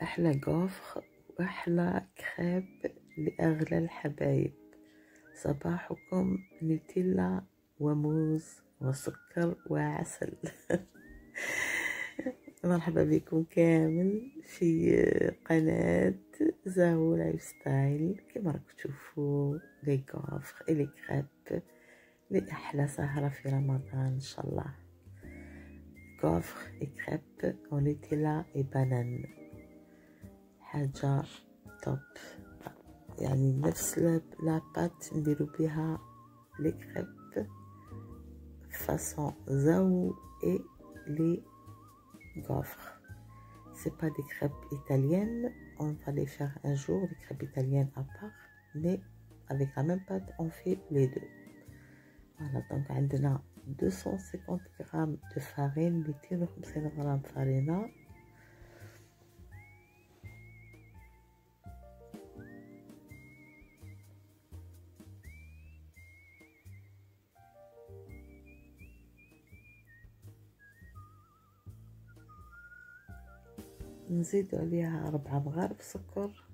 أحلى جافر وأحلى كريب لأغلى الحبايب. صباحكم نوتيلا وموز وسكر وعسل. مرحبا بكم كامل في قناة زاهو لايف ستايل. كما راكم تشوفوا لي جافر اي لي كريب لأحلى سهرة في رمضان إن شاء الله. جافر اي كريب ونوتيلا اي بانان، حاجة توب. يعني نفس لاباط نديرو بها لي كريب فاصون زاو اي لي gaufres. C'est pas des crêpes italiennes, on va les faire un jour, des crêpes italiennes à part, mais avec la même pâte on fait les deux. Voilà, donc on a 250 grammes de farine, 250 grammes de farine. نزيد عليها 4 مغارف سكر،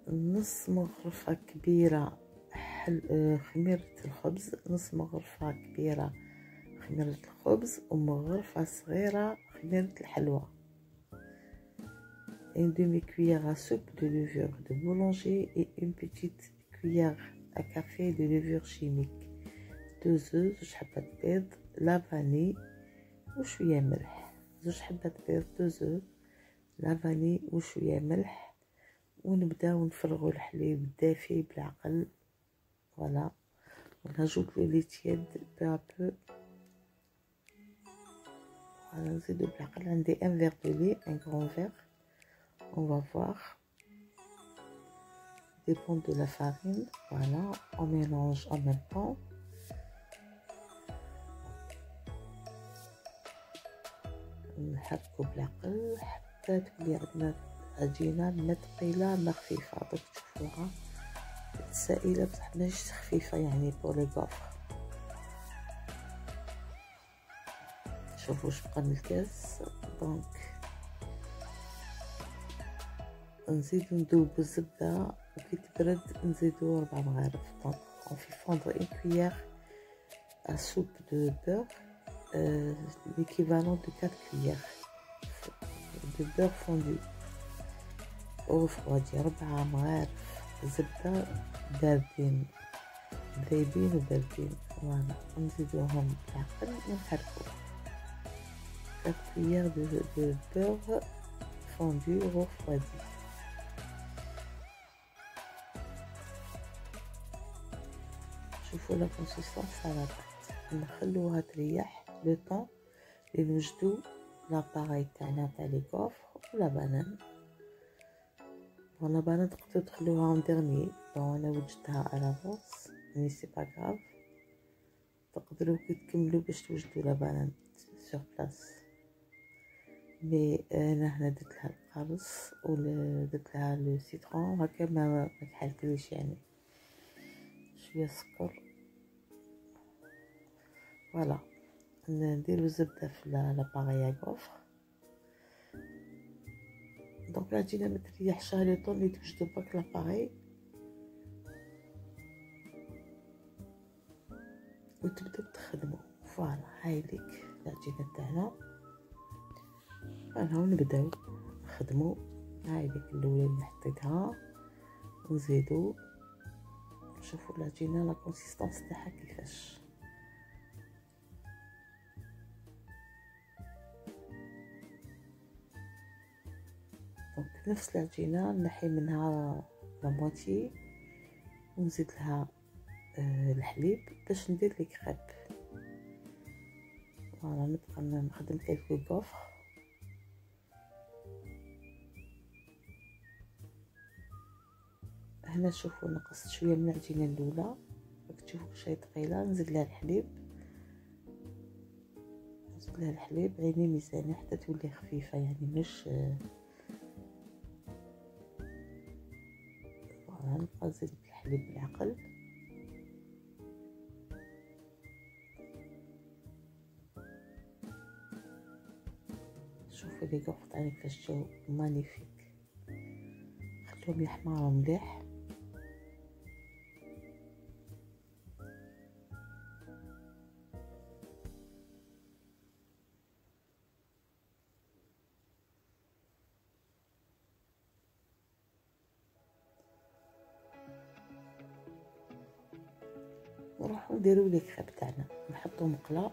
نص مغرفة كبيرة خميرة الخبز، نص مغرفة كبيرة خميرة الخبز ومغرفة صغيرة خميرة الحلوى. Une demi-cuillère à soupe de levure de boulanger et une petite cuillère à café de levure chimique. 2 œufs، 2 حبات بيض، لا فاني وشوية ملح. 2 حبات بيض، 2 œufs، لا فاني وشوية ملح. ونبداو نفرغو الحليب الدافي بالعقل. فوالا، ونجوط لو لي تياد بو ا بو. فوالا، نزيدو بالعقل. عندي ان فيغ دو لي، ان غران فيغ. On va voir, dépend de la farine. Voilà, on mélange en même temps. نحركو بالعقل حتى تولي عندنا عجينة ما ثقيلة ما خفيفة. دوك تشوفوها سائلة بصح ماشي خفيفة، يعني بور لي غافر. شوفوا واش بقى من الكاس. دونك نزيدو ندوبو الزبدة وكي تبرد نزيدو 4 مغارف. دونك on fait fondre une cuillère à soupe de beurre, l'équivalent de 4 cuillères de beurre fondu au refroidi. 4 مغارف زبدة باردين ذايبين وباردين. فوالا، نزيدوهم بالعقل ونحركو. 4 cuillères de beurre fondu au refroidi. شوفوا لا كونسيستونس تاع لاباط. نخلوها تريح لو طون لي نوجدو لاباغاي تاعنا تاع لي غوفر ولا بانان. ولا بانان تقدروا تخلوها اون ديرني. بون انا وجدتها على فوس، مي سي با غاف. تقدروا كي تكملوا باش توجدوا لا بانان سور بلاص. مي انا هنا درت لها القرص ودرت لها لو سيترون هكا ما كحلتليش. يعني شويه سكر. فوالا، نديرو الزبده في لاباغاي غوفر. دونك العجينه ما تريحش لو طون لي توجدو برك لاباغاي وتبداو تخدموا. فوالا، هاي ليك العجينه تاعنا. فوالا، ونبداو نخدموا. هاي ليك الاولى اللي حطيتها، ونزيدو نشوفوا العجينه لا كونسيستونس تاعها كيفاش. دونك نفس العجينه نحي منها لا موتي ونزيد لها الحليب باش ندير لي كريب. فوالا، نبقى نخدم كيلكو غوفر. هنا شوفوا نقصت شويه من العجينه الاولى، راك تشوفوا شي ثقيله. نزيد لها الحليب، نزيد لها الحليب عيني ميزاني حتى تولي خفيفه، يعني مش. فوالا، نبقى نزيد الحليب بالعقل. شوفوا لي غوف تاعي كيفاش جاو مانيفيك، خليهم يحمروا مليح. نروحو نديرو لي كريب تاعنا، نحطو مقله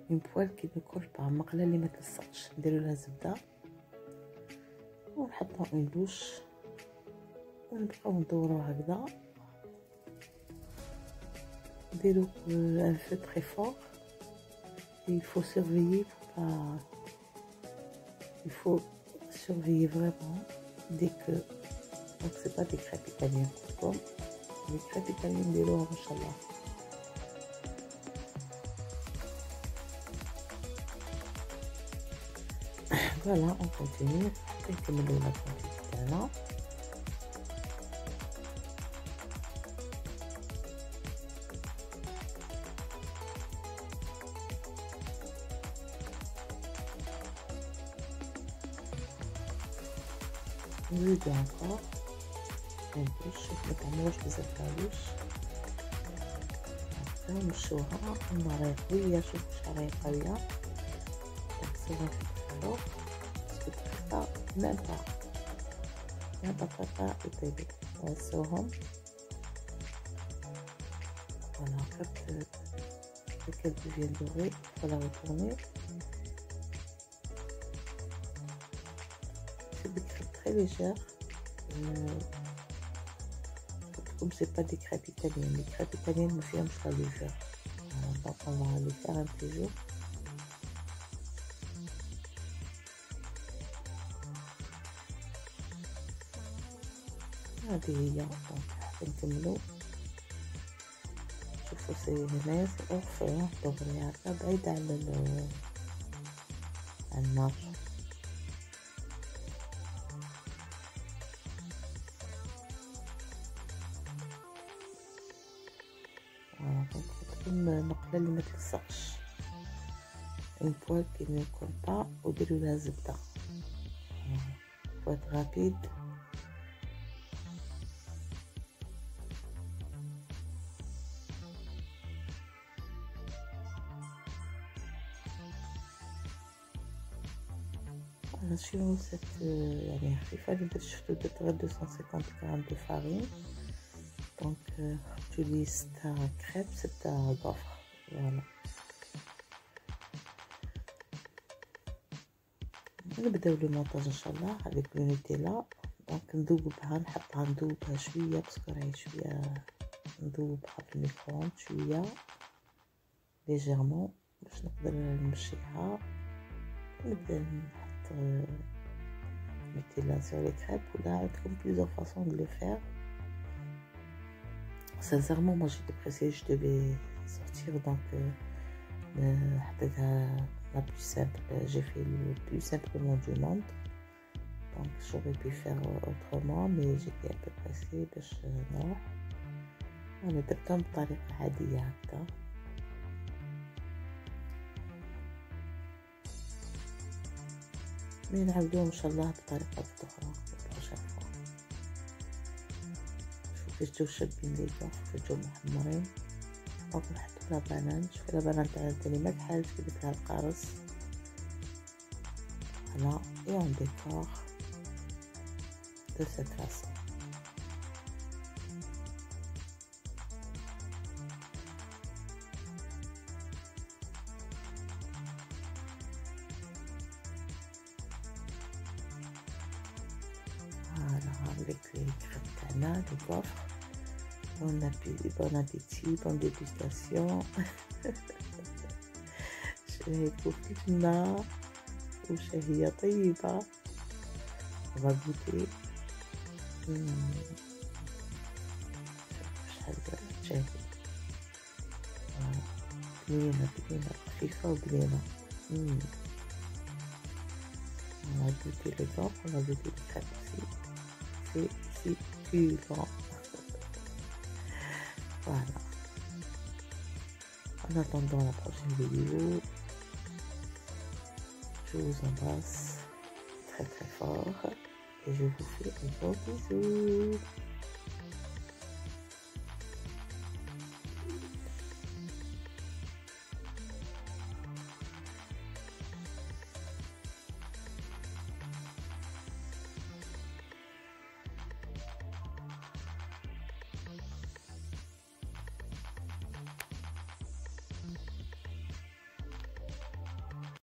اون بوال كي نكول با، مقله اللي ما تلصقش، نديرو لها زبده ونحطو اون دوش ونبقاو ندورو هكذا. نديرو ان فو تري فور، il faut surveiller pour pas, il faut surveiller vraiment dès que, donc c'est pas des crêpes italiennes comme les crêpes italiennes نديروها ما شاء الله. فوالا اون كونتينيو حتى نكملو لا كونتيتي تاعنا. نزيدو انكور ندوش، ما تعملوش بزاف تاعوش هكا، نمشوها النار قوية. شوفو شحال قوية، نكسوها في الفرن بسكوت دقيقة ميم با يطيبو، نغسوهم. فوالا quand elles deviennent dorées, il faut la retourner. C'est des crêpes très légères. Comme c'est pas des crêpes italiennes, les crêpes italiennes me font la légère. Donc on va les faire un petit jour. هذه هي نكملو. شوفو سي هنايا سي اورفي دغري هكا بعيد على النار. المقله اللي ما تلصقش، اون بوال كي ne colle pas، وديروا لها زبده. faut être rapide. Sur cette يعني خفيفة، اللي درت شفتو درت غير 250 غرام دو فارين، دونك جولي 6 كريب 6 غوفر. فوالا نبداو لو مونتاج ان شاء الله افيك لو نوتيلا. دونك نذوبها، نحطها نذوبها شويه باسكو راهي شويه نذوبها في الميكرووند شويه ليجيرمون باش نقدر نمشيها. نبدا نحط نوتيلا sur les crêpes. ولا عندكم plusieurs façons de le faire. Sincèrement, moi j'étais pressée, je devais sortir, donc la plus simple. J'ai fait le plus simplement du monde. Donc j'aurais pu faire autrement, mais j'étais un peu pressée باش نروح. أنا درتهم بطريقة عادية هكذا. مي نعاودوهم إن شاء الله بطريقة أخرى بروشين فوا. كيفاش جاو شابين لي كيفاش جاو محمرين. دونك نحطو لا بانان. شوفو لا بانان تاعنا تاني ما كحالش كي درت لها القارص. فوالا اي اون ديكور دو سيت فاصون. Avec les crêpes tana, les gaufres. Bon appétit, bonne dégustation. شهيتكم كيفنا وشهية طيبة. On va goûter. شحال شهية بنينة بنينة خفيفة وبنينة. On va goûter les gaufres, on va goûter les crêpes aussi. C'est succulent. Voilà. En attendant la prochaine vidéo, Je vous embrasse très très fort et je vous fais un gros bisou.